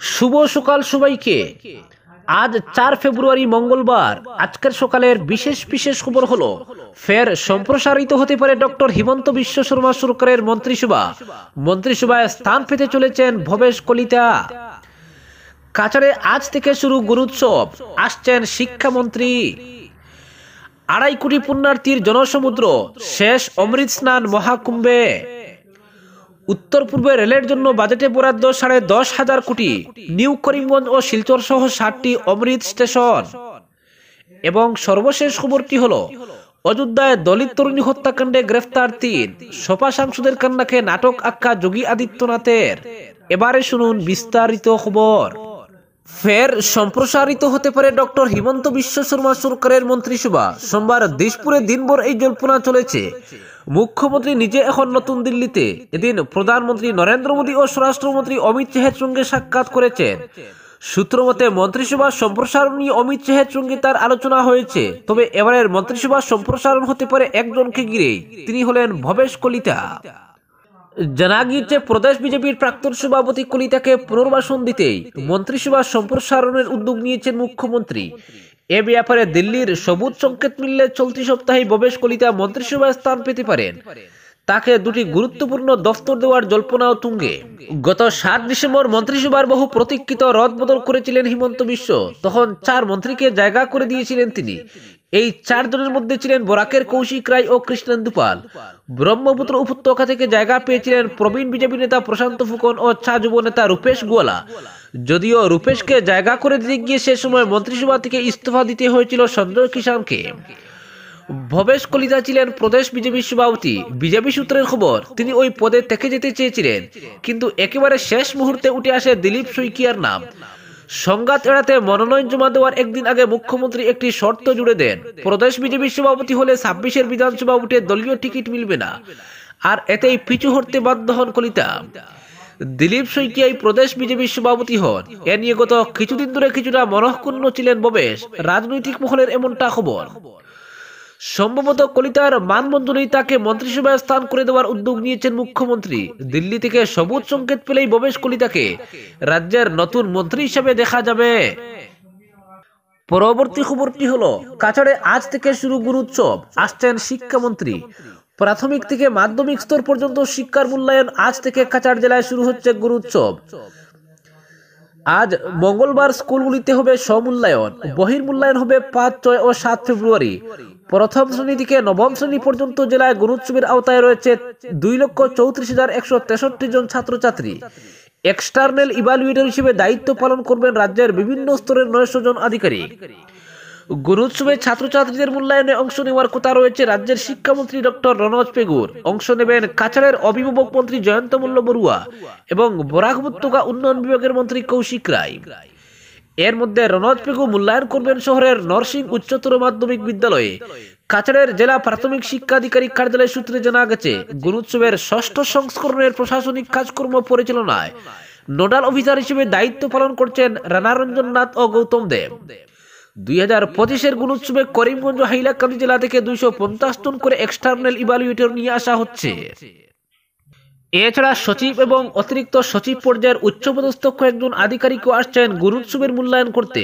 শুভ সকাল সবাইকে। আজ 4 ফেব্রুয়ারি মঙ্গলবার। আজকের সকালের বিশেষ বিশেষ খবর হলো, ফের সম্প্রসারিত হতে পারে ডক্টর হিমন্ত বিশ্ব শর্মা সরকারের মন্ত্রিসভা। মন্ত্রিসভায় স্থান পেতে চলেছেন ভবেশ কলিতা। কাছাড়ে আজ থেকে শুরু গুরুৎসব, আসছেন শিক্ষামন্ত্রী। 2.5 কোটি পুণ্যার্থীর জনসমুদ্র, শেষ অমৃত স্নান মহাকুম্ভে। উত্তর পূর্বে রেলের জন্য বাজেটে বরাদ্দ 10,500 কোটি। নিউ করিমগঞ্জ ও শিলচর সহ 7টি অমৃত স্টেশন। এবং সর্বশেষ খবরটি হলো, অযোধ্যায় দলিত তরুণী হত্যাকাণ্ডে গ্রেফতার 3। সপা সাংসদের কান্নাকে নাটক আখ্যা যোগী আদিত্যনাথের। এবারে শুনুন বিস্তারিত খবর। ফের সম্প্রসারিত হতে পারে ডক্টর হিমন্ত বিশ্ব শর্মা সরকারের মন্ত্রিসভা। সোমবার দিশপুরে দিনভর এই জল্পনা চলেছে। মুখ্যমন্ত্রী নিজে এখন নতুন দিল্লিতে। এদিন প্রধানমন্ত্রী নরেন্দ্র মোদী ও স্বরাষ্ট্রমন্ত্রী অমিত শাহের সঙ্গে সাক্ষাৎ করেছেন। সূত্র মতে মন্ত্রিসভা সম্প্রসারণ নিয়ে অমিত শাহের সঙ্গে তার আলোচনা হয়েছে। তবে এবারের মন্ত্রিসভা সম্প্রসারণ হতে পারে একজনকে ঘিরেই, তিনি হলেন ভবেশ কলিতা। জানা গিয়েছে, প্রদেশ বিজেপির প্রাক্তন সভাপতি কলিতাকে পুনর্বাসন দিতেই মন্ত্রিসভা সম্প্রসারণের উদ্যোগ নিয়েছেন মুখ্যমন্ত্রী। এ ব্যাপারে দিল্লির সবুজ সংকেত মিললে চলতি সপ্তাহে ভবেশ কলিতা মন্ত্রিসভায় স্থান পেতে পারেন। তাকে 2টি গুরুত্বপূর্ণ দফতর দেওয়ার জল্পনাও তুঙ্গে। গত 7 ডিসেম্বর মন্ত্রিসভার বহু প্রতীক্ষিত রদবদল করেছিলেন হিমন্ত বিশ্ব। তখন 4 মন্ত্রীকে জায়গা করে দিয়েছিলেন তিনি। এই 4 জনের মধ্যে ছিলেন বরাকের কৌশিক রায় ও কৃষ্ণেন্দু পাল। ব্রহ্মপুত্র উপত্যকা থেকে জায়গা পেয়েছিলেন প্রবীণ বিজেপি নেতা প্রশান্ত ফুকন ও চা যুব নেতা রূপেশ গোয়ালা। যদিও রূপেশকে জায়গা করে দিতে গিয়ে সে সময় মন্ত্রিসভা থেকে ইস্তফা দিতে হয়েছিল সঞ্জয় কিষানকে। ভবেশ কলিতা ছিলেন প্রদেশ বিজেপির সভাপতি। বিজেপি সূত্রের খবর, তিনি ওই পদে থেকে যেতে চেয়েছিলেন, কিন্তু একেবারে শেষ মুহূর্তে উঠে আসে দিলীপ শইকিয়ার নাম। সংঘাত এড়াতে মনোনয়ন জমা দেওয়ার একদিন আগে মুখ্যমন্ত্রী একটি শর্ত জুড়ে দেন। প্রদেশ বিজেপির সভাপতি হলে 26-এর বিধানসভা উঠে দলীয় টিকিট মিলবে না, আর এতেই পিছু হটতে বাধ্য হন কলিতা। দিলীপ শইকিয়াই প্রদেশ বিজেপির সভাপতি হন। এ নিয়ে গত কিছুদিন ধরে কিছুটা মনঃক্ষুণ্ণ ছিলেন ভবেশ। রাজনৈতিক মহলের এমনটা খবর। সম্ভবত কলিতার মানবন্ধনেই তাকে মন্ত্রিসভায় স্থান করে দেওয়ার উদ্যোগ নিয়েছেন মুখ্যমন্ত্রী। দিল্লি থেকে সবুজ সংকেত পেলেই ভবেশ কলিতাকে রাজ্যের নতুন মন্ত্রী হিসেবে দেখা যাবে। পরবর্তী খবরটি হলো, কাছাড়ে আজ থেকে শুরু গুরুৎসব, আসছেন শিক্ষামন্ত্রী। প্রাথমিক থেকে মাধ্যমিক স্তর পর্যন্ত শিক্ষার মূল্যায়ন আজ থেকে কাছাড় জেলায় শুরু হচ্ছে গুরুৎসব। আজ মঙ্গলবার স্কুলগুলিতে হবে স্বমূল্যায়ন। বহির্মূল্যায়ন হবে 5, 6 ও 7 ফেব্রুয়ারি। প্রথম শ্রেণী থেকে নবম শ্রেণী পর্যন্ত জেলায় গুরুৎসবের আওতায় রয়েছে 2,34,163 জন ছাত্রছাত্রী। এক্সটার্নাল ইভালুয়েটর হিসেবে দায়িত্ব পালন করবেন রাজ্যের বিভিন্ন স্তরের 900 জন আধিকারিক। গুরুৎসবে ছাত্রছাত্রীদের মূল্যায়নে অংশ নেওয়ার কথা রয়েছে রাজ্যের শিক্ষামন্ত্রী ডক্টর রনোজ পেগুর। অংশ নেবেন কাছাড়ের অভিভাবক মন্ত্রী জয়ন্ত মল্ল বড়ুয়া এবং বরাক উপত্যকা উন্নয়ন বিভাগের মন্ত্রী কৌশিক রায়। এর মধ্যে রনোজ পেগু মূল্যায়ন করবেন শহরের নরসিং উচ্চতর মাধ্যমিক বিদ্যালয়ে। কাছাড়ের জেলা প্রাথমিক শিক্ষা আধিকারিক কার্যালয় সূত্রে জানা গেছে, গুরুৎসবের 6ষ্ঠ সংস্করণের প্রশাসনিক কাজকর্ম পরিচালনায় নোডাল অফিসার হিসেবে দায়িত্ব পালন করছেন রানারঞ্জন নাথ ও গৌতম দেব। 2025-এর গুরুৎসবে করিমগঞ্জ ও হাইলাকান্দি জেলা থেকে 250 জন করে এক্সটার্নাল ইভালুয়েটর নিয়ে আসা হচ্ছে। এছাড়া সচিব এবং অতিরিক্ত সচিব পর্যায়ের উচ্চপদস্থ কয়েকজন আধিকারিকও আসছেন গুরুৎসবের মূল্যায়ন করতে।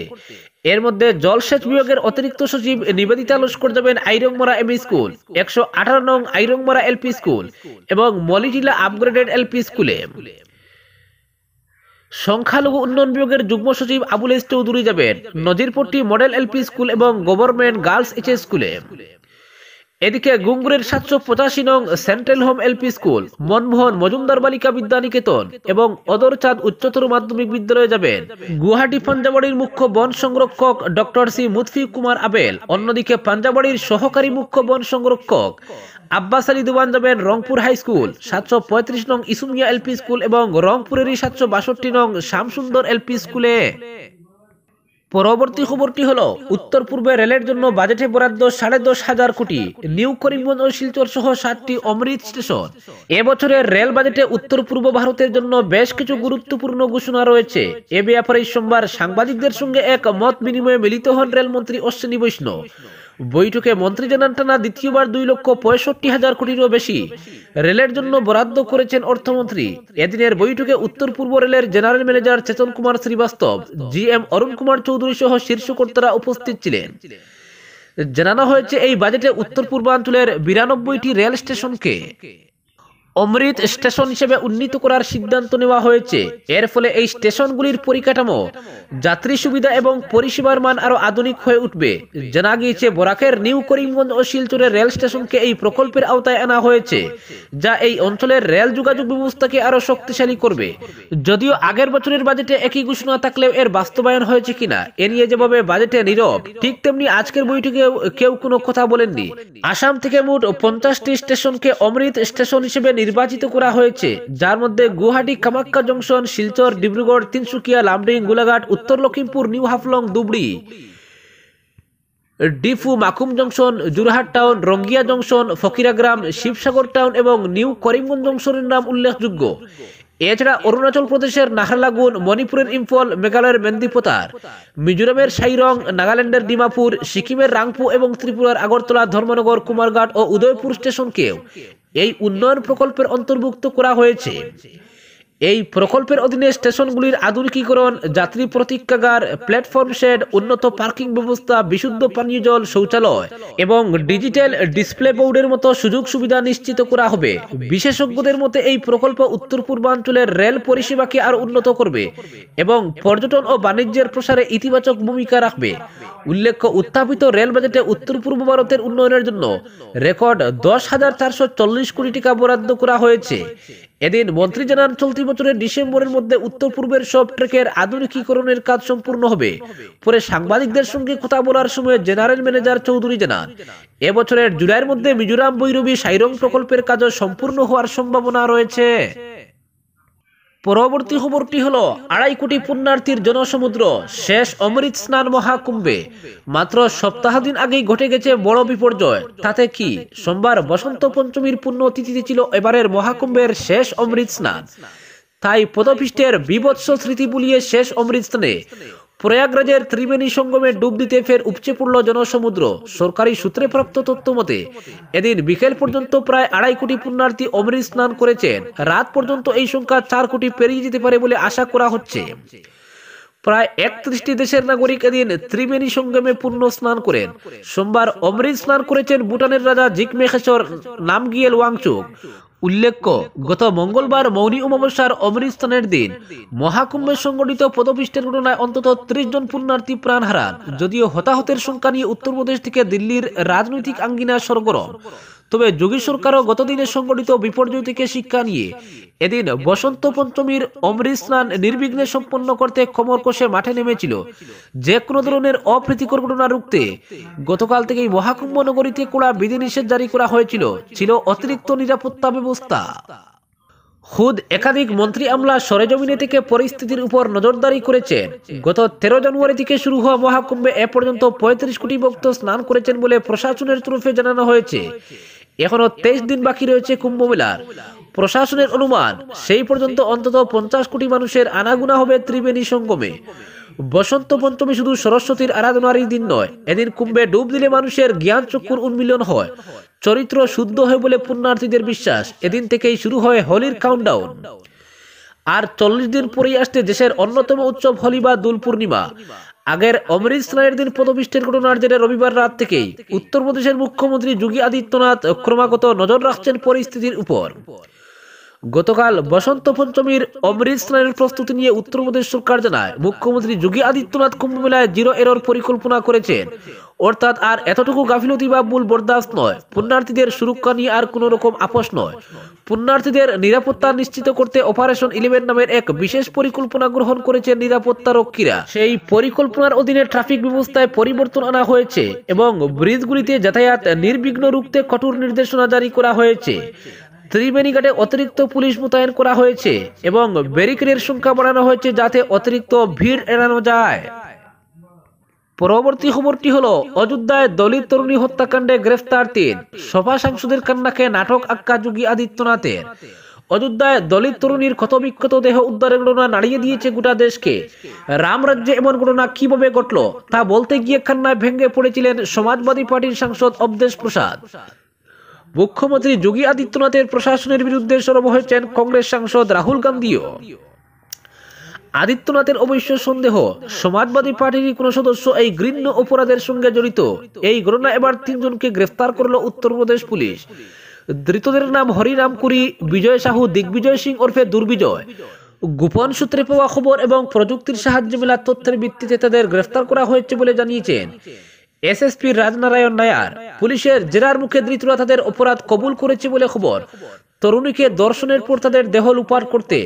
এর মধ্যে জলসেচ বিভাগের অতিরিক্ত সচিব নিবেদিতা লস্কর যাবেন আইরংমারা এমই স্কুল, 118 নং আইরংমারা এলপি স্কুল এবং মলিটিলা আপগ্রেডেড এলপি স্কুলে। সংখ্যালঘু উন্নয়ন বিভাগের যুগ্ম সচিব আবুল এস চৌধুরী যাবেন নজিরপট্টি মডেল এলপি স্কুল এবং গভর্নমেন্ট গার্লস এইচএস স্কুলে। এদিকে গুঙ্গুরের 785 নং central home LP school, Manmohan Majumdar বালিকা বিদ্যানিকেতন এবং অদরচাঁদ উচ্চতর মাধ্যমিক বিদ্যালয়ে যাবেন গুয়াহাটি পাঞ্জাবাড়ির মুখ্য বন সংরক্ষক ডক্টর সি মুতফি কুমার আবেল। অন্যদিকে পাঞ্জাবাড়ির সহকারী মুখ্য বন সংরক্ষক আব্বাস আলী দুবান যাবেন রংপুর হাই স্কুল, 735 নং ইসুমিয়া এলপি স্কুল এবং রংপুরেরই 762 নং শ্যামসুন্দর এলপি স্কুলে। পরবর্তী খবরটি হলো, উত্তর পূর্বে রেলের জন্য বাজেটে বরাদ্দ 10,500 কোটি। নিউ করিমগঞ্জ ও শিলচর সহ 7টি অমৃত স্টেশন। এবছরের রেল বাজেটে উত্তর পূর্ব ভারতের জন্য বেশ কিছু গুরুত্বপূর্ণ ঘোষণা রয়েছে। এ ব্যাপারে সোমবার সাংবাদিকদের সঙ্গে এক মত বিনিময়ে মিলিত হন রেলমন্ত্রী অশ্বিনী বৈষ্ণব। বৈঠকে মন্ত্রী জানান টানা দ্বিতীয়বার 2,65,000 কোটিরও বেশি রেলের জন্য বরাদ্দ করেছেন অর্থমন্ত্রী। এদিনের বৈঠকে উত্তর পূর্ব রেলের জেনারেল ম্যানেজার চেতন কুমার শ্রীবাস্তব, GM অরুণ কুমার চৌধুরী সহ শীর্ষ কর্তারা উপস্থিত ছিলেন। জানানো হয়েছে এই বাজেটে উত্তর পূর্বাঞ্চলের 92টি রেল স্টেশনকে অমৃত স্টেশন হিসেবে উন্নীত করার সিদ্ধান্ত নেওয়া হয়েছে। এর ফলে এই স্টেশনগুলির পরিকাঠামো, যাত্রী সুবিধা এবং পরিষেবার মান আরো আধুনিক হয়ে উঠবে। জানা গিয়েছে বরাকের নিউ করিমগঞ্জ ও শিলচরের রেল স্টেশনকে এই প্রকল্পের আওতায় আনা হয়েছে, যা এই অঞ্চলের রেল যোগাযোগ ব্যবস্থাকে আরো শক্তিশালী করবে। যদিও আগের বছরের বাজেটে একই ঘোষণা থাকলেও এর বাস্তবায়ন হয়েছে কিনা এ নিয়ে যেভাবে বাজেটে নীরব, ঠিক তেমনি আজকের বৈঠকে কেউ কোনো কথা বলেননি। আসাম থেকে মোট 50টি স্টেশনকে অমৃত স্টেশন হিসেবে নির্বাচিত করা হয়েছে, যার মধ্যে গুয়াহাটি কামাখ্যা জংশন, শিলচর, ডিব্রুগড়, তিনসুকিয়া, লামডিং, গোলাঘাট, উত্তর Lakhimpur, new Haflong, Dhubri, Diphu, Makum junction, Jorhat town, Rangia junction, Fakiragram, Sivasagar town এবং নিউ করিমগঞ্জ জংশনের নাম উল্লেখযোগ্য। এছাড়া অরুণাচল প্রদেশের নাহারলাগুন, মণিপুরের ইম্ফল, মেঘালয়ের মেন্দিপোতার, মিজোরামের সাইরং, নাগাল্যান্ডের ডিমাপুর, সিকিমের রাংপু এবং ত্রিপুরার আগরতলা, ধর্মনগর, কুমারঘাট ও উদয়পুর স্টেশনকেও এই উন্নয়ন প্রকল্পের অন্তর্ভুক্ত করা হয়েছে। এই প্রকল্পের অধীনে স্টেশনগুলির আধুনিকীকরণ, যাত্রী প্রতীক্ষাগার, প্ল্যাটফর্ম শেড, উন্নত পার্কিং ব্যবস্থা, বিশুদ্ধ পানীয় জল, শৌচালয় এবং ডিজিটাল ডিসপ্লে বোর্ডের মতো সুযোগ সুবিধা নিশ্চিত করা হবে। বিশেষজ্ঞদের মতে এই প্রকল্প উত্তর পূর্বাঞ্চলের রেল পরিষেবাকে আরো উন্নত করবে এবং পর্যটন ও বাণিজ্যের প্রসারে ইতিবাচক ভূমিকা রাখবে। উল্লেখ্য, উত্থাপিত রেল বাজেটে উত্তর পূর্ব ভারতের উন্নয়নের জন্য রেকর্ড 10,440 কোটি টাকা বরাদ্দ করা হয়েছে। এদিন মন্ত্রী জানান চলতি বছরের ডিসেম্বরের মধ্যে উত্তর পূর্বের সব ট্রেকের আধুনিকীকরণের কাজ সম্পূর্ণ হবে। পরে সাংবাদিকদের সঙ্গে কথা বলার সময় জেনারেল ম্যানেজার চৌধুরী জানান এবছরের জুলাইয়ের মধ্যে মিজোরাম বৈরবী সাইরং প্রকল্পের কাজও সম্পূর্ণ হওয়ার সম্ভাবনা রয়েছে। পরবর্তী খবরটি হলো 2.5 কোটি পুণ্যার্থীর জনসমুদ্র, শেষ অমৃত স্নান মহাকুম্ভে। মাত্র সপ্তাহদিন আগেই ঘটে গেছে বড় বিপর্যয়। তাতে কি, সোমবার বসন্ত পঞ্চমীর পুণ্যতিথিতে ছিল এবারের মহাকুম্ভের শেষ অমৃত স্নান। তাই পদপিষ্টের বিভৎস স্মৃতি বুলিয়ে শেষ অমৃত স্নানে প্রয়াগরাজের ত্রিবেণী সঙ্গমে ডুব দিতে ফের উপচে পড়ল জনসমুদ্র। সরকারি সূত্রে প্রাপ্ত তথ্য মতে এদিন বিকেল পর্যন্ত প্রায় 2.5 কোটি পুণ্যার্থী অমৃত স্নান করেছেন। রাত পর্যন্ত এই সংখ্যা 4 কোটি পেরিয়ে যেতে পারে বলে আশা করা হচ্ছে। প্রায় 31টি দেশের নাগরিক এদিন ত্রিবেণী সঙ্গমে পুণ্য স্নান করেন। সোমবার অমৃত স্নান করেছেন ভুটানের রাজা জিগমে খেসর নামগিয়েল ওয়াংচুক। উল্লেখ্য, গত মঙ্গলবার মৌনী অমাবস্যার অমৃত স্নানের দিন মহাকুম্ভে সংঘটিত পদপিষ্টের ঘটনায় অন্তত 30 জন পুণ্যার্থী প্রাণ হারান। যদিও হতাহতের সংখ্যা নিয়ে উত্তরপ্রদেশ থেকে দিল্লির রাজনৈতিক আঙ্গিনা সরগরম, তবে যোগী সরকারও গতদিনে সংঘটিত বিপর্যয় থেকে শিক্ষা নিয়ে এদিন বসন্ত পঞ্চমীর অমৃত স্নান নির্বিঘ্নে সম্পন্ন করতে কোমর কষে মাঠে নেমেছিল। যে কোনো ধরনের অপ্রীতিকর ঘটনা রুখতে গতকাল থেকেই মহাকুম্ভ নগরীতে কড়া বিধিনিষেধ জারি করা হয়েছিল। ছিল অতিরিক্ত নিরাপত্তা ব্যবস্থা। খুদ একাধিক মন্ত্রী আমলা সরেজমিনে থেকে পরিস্থিতির উপর নজরদারি করেছেন। গত 13 জানুয়ারি থেকে শুরু হওয়া মহাকুম্ভে এ পর্যন্ত 35 কোটি ভক্ত স্নান করেছেন বলে প্রশাসনের তরফে জানানো হয়েছে। এখনো 23 দিন বাকি রয়েছে কুম্ভ মেলার। প্রশাসনের অনুমান সেই পর্যন্ত অন্তত 50 কোটি মানুষের আনাগোনা হবে ত্রিবেণী সঙ্গমে। বসন্ত পঞ্চমী শুধু সরস্বতীর আরাধনারই দিন নয়, এদিন কুম্ভে ডুব দিলে মানুষের জ্ঞান চক্ষুর উন্মিলন হয়, চরিত্র শুদ্ধ হয় বলে পুণ্যার্থীদের বিশ্বাস। এদিন থেকেই শুরু হয় হোলির কাউন্টডাউন। আর 40 দিন পরেই আসছে দেশের অন্যতম উৎসব হোলি বা দোল পূর্ণিমা। আগের অমৃত স্নানের দিন পদপিষ্টের ঘটনার জেরে রবিবার রাত থেকেই উত্তরপ্রদেশের মুখ্যমন্ত্রী যোগী আদিত্যনাথ ক্রমাগত নজর রাখছেন পরিস্থিতির উপর। গতকাল বসন্ত পঞ্চমীর অমৃত স্নানের প্রস্তুতি নিয়ে উত্তরপ্রদেশ সরকার জানায় মুখ্যমন্ত্রী যোগী আদিত্যনাথ কুম্ভ মেলায় জিরো এরর পরিকল্পনা করেছেন। অর্থাৎ আর এতটুকু গাফিলতি বা ভুল বরদাস্ত নয়। পুণ্যার্থীদের সুরক্ষা নিয়ে আর কোনো রকম আপোষ নয়। পুণ্যার্থীদের নিরাপত্তা নিশ্চিত করতে অপারেশন 11 নামের এক বিশেষ পরিকল্পনা গ্রহণ করেছেন নিরাপত্তা রক্ষীরা। সেই পরিকল্পনার অধীনে ট্রাফিক ব্যবস্থায় পরিবর্তন আনা হয়েছে এবং ব্রিজগুলিতে যাতায়াত নির্বিঘ্ন রুখতে কঠোর নির্দেশনা জারি করা হয়েছে। ত্রিবেণী ঘাটে অতিরিক্ত পুলিশ মোতায়েন করা হয়েছে এবং ব্যারিকেডের সংখ্যা বাড়ানো হয়েছে যাতে অতিরিক্ত ভিড় এড়ানো যায়। পরবর্তী খবরটি হলো অযোধ্যায় দলিত তরুণী হত্যাকাণ্ডে গ্রেফতার 3। সভা সাংসদের কান্নাকে নাটক আখ্যা যোগী আদিত্যনাথের। অযোধ্যায় দলিত তরুণীর ক্ষতবিক্ষত দেহ উদ্ধারের ঘটনা নাড়িয়ে দিয়েছে গোটা দেশকে। রামরাজ্যে এমন ঘটনা কিভাবে ঘটল তা বলতে গিয়ে কান্নায় ভেঙে পড়েছিলেন সমাজবাদী পার্টির সাংসদ অবদেশ প্রসাদ। মুখ্যমন্ত্রী যোগী আদিত্যনাথের প্রশাসনের বিরুদ্ধে সরব হয়েছেন কংগ্রেস সাংসদ রাহুল গান্ধীও। আদিত্যনাথের অবশ্য সন্দেহ সমাজবাদী পার্টির কোন সদস্য এই ঘৃণ্য অপরাধের সঙ্গে জড়িত। এই ঘটনা এবার 3 জনকে গ্রেফতার করল উত্তরপ্রদেশ পুলিশ। ধৃতদের নাম হরিরাম কুরি, বিজয় সাহু, দিগ্বিজয় সিং ওরফে দুর্বিজয়। গোপন সূত্রে পাওয়া খবর এবং প্রযুক্তির সাহায্যে মেলা তথ্যের ভিত্তিতে তাদের গ্রেফতার করা হয়েছে বলে জানিয়েছেন এসএসপি রাজনারায়ণ নায়ার। পুলিশের জেরার মুখে ধৃতরা তাদের অপরাধ কবুল করেছে বলে খবর। তরুণীকে ধর্ষণের পর তাদের দেহ লুপার করতে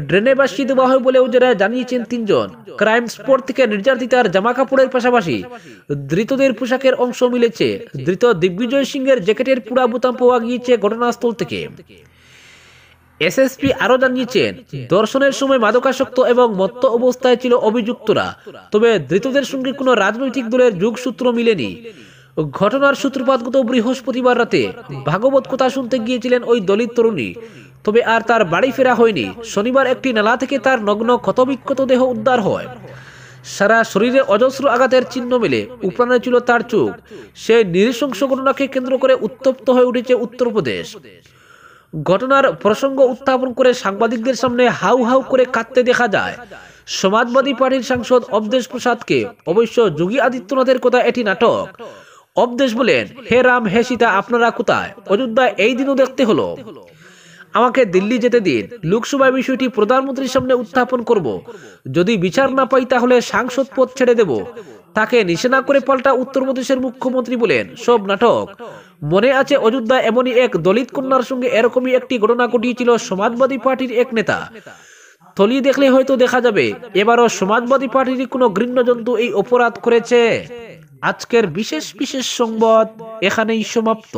ড্রেনে ভাসিয়ে দেওয়া হয় বলেও যারা জানিয়েছেন 3 জন। ক্রাইম স্পট থেকে নির্যাতিতার জামা কাপড়ের পাশাপাশি ধৃতদের পোশাকের অংশ মিলেছে। ধৃত দিগ্বিজয় সিং এর জ্যাকেটের পুরা বোতাম পাওয়া গিয়েছে ঘটনাস্থল থেকে। এসএসপি আরো জানিয়েছেন ধর্ষণের সময় মাদকাসক্ত এবং মত্ত অবস্থায় ছিল অভিযুক্তরা, তবে ধৃতদের সঙ্গে কোনো রাজনৈতিক দলের যোগসূত্র মিলেনি। ঘটনার সূত্রপাত গত বৃহস্পতিবার রাতে ভাগবত কথা শুনতে গিয়েছিলেন ওই দলিত তরুণী, তবে আর তার বাড়ি ফেরা হয়নি। শনিবার একটি নালা থেকে তার নগ্ন ক্ষতবিক্ষত দেহ উদ্ধার হয়। সারা শরীরে অজস্র আঘাতের চিহ্ন মেলে, উপরানে ছিল তার চোখ। সেই নৃশংস ঘটনাকে কেন্দ্র করে উত্তপ্ত হয়ে উঠেছে উত্তরপ্রদেশ। ঘটনার প্রসঙ্গ উত্থাপন করে সাংবাদিকদের সামনে হাউ হাউ করে কাঁদতে দেখা যায় সমাজবাদী পার্টির সাংসদ অবদেশ প্রসাদকে। অবশ্য যোগী আদিত্যনাথের কথা এটি নাটক। অবদেশ বলেন, হে রাম হে সীতা আপনারা কোথায়? অযোধ্যায় এই দিনও দেখতে হলো। আমাকে দিল্লি যেতে দিন, লোকসভায় বিষয়টি প্রধানমন্ত্রীর সামনে উত্থাপন করব। যদি বিচার না পাই তাহলে সাংসদ পদ ছেড়ে দেব। তাকে নিশানা করে পাল্টা উত্তরপ্রদেশের মুখ্যমন্ত্রী বলেন, সব নাটক। মনে আছে অযোধ্যায় এমনই এক দলিত কন্যার সঙ্গে এরকমই একটি ঘটনা ঘটিয়েছিল সমাজবাদী পার্টির এক নেতা। তলিয়ে দেখলে হয়তো দেখা যাবে এবারও সমাজবাদী পার্টির কোনো ঘৃণ্য জন্তু এই অপরাধ করেছে। আজকের বিশেষ সংবাদ এখানেই সমাপ্ত।